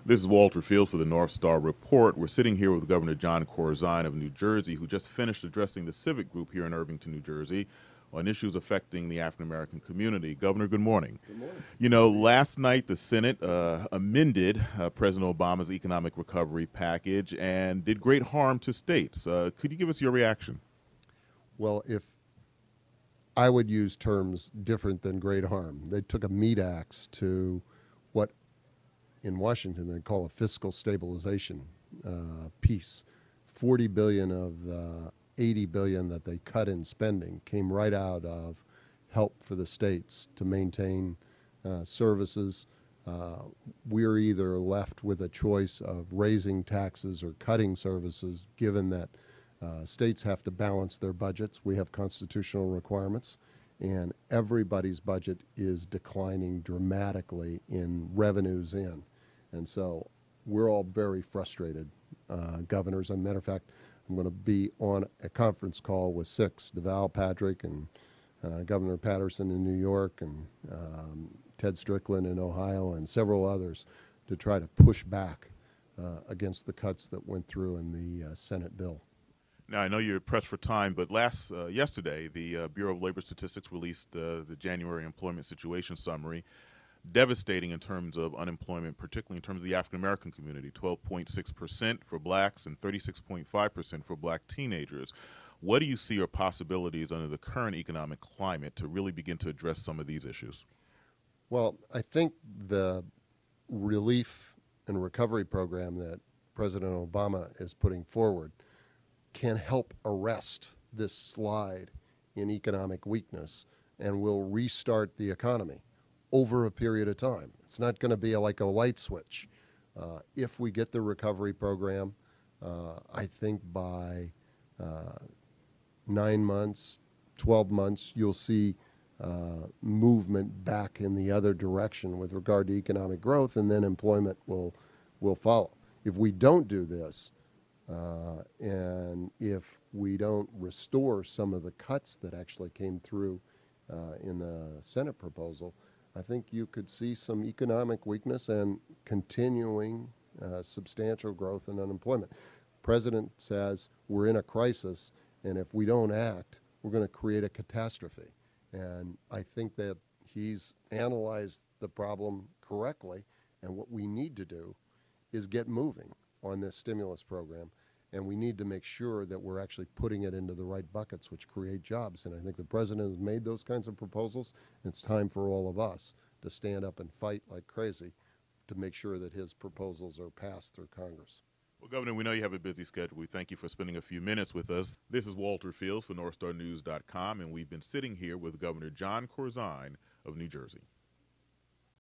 This is Walter Field for the North Star Report. We're sitting here with Governor Jon Corzine of New Jersey, who just finished addressing the civic group here in Irvington, New Jersey, on issues affecting the African-American community. Governor, good morning. Good morning. You know, last night the Senate amended President Obama's economic recovery package and did great harm to states. Could you give us your reaction? Well, if I would use terms different than great harm. They took a meat axe to what in Washington they call a fiscal stabilization piece. $40 billion of the $80 billion that they cut in spending came right out of help for the states to maintain services. We're either left with a choice of raising taxes or cutting services, given that states have to balance their budgets. We have constitutional requirements, and everybody's budget is declining dramatically in revenues in. And so we're all very frustrated, governors. As a matter of fact, I'm going to be on a conference call with six, Deval Patrick and Governor Patterson in New York and Ted Strickland in Ohio and several others to try to push back against the cuts that went through in the Senate bill. Now, I know you're pressed for time, but yesterday, the Bureau of Labor Statistics released the January employment situation summary, devastating in terms of unemployment, particularly in terms of the African-American community, 12.6% for blacks and 36.5% for black teenagers. What do you see are possibilities under the current economic climate to really begin to address some of these issues? Well, I think the relief and recovery program that President Obama is putting forward can help arrest this slide in economic weakness and will restart the economy over a period of time. It's not going to be like a light switch. If we get the recovery program, I think by 9 months, 12 months, you'll see movement back in the other direction with regard to economic growth, and then employment will follow. If we don't do this, and if we don't restore some of the cuts that actually came through in the Senate proposal, I think you could see some economic weakness and continuing substantial growth in unemployment. The president says we're in a crisis, and if we don't act, we're going to create a catastrophe. And I think that he's analyzed the problem correctly, and what we need to do is get moving on this stimulus program, and we need to make sure that we're actually putting it into the right buckets, which create jobs. And I think the president has made those kinds of proposals, and it's time for all of us to stand up and fight like crazy to make sure that his proposals are passed through Congress. Well, Governor, we know you have a busy schedule. We thank you for spending a few minutes with us. This is Walter Fields for NorthstarNews.com, and we've been sitting here with Governor Jon Corzine of New Jersey.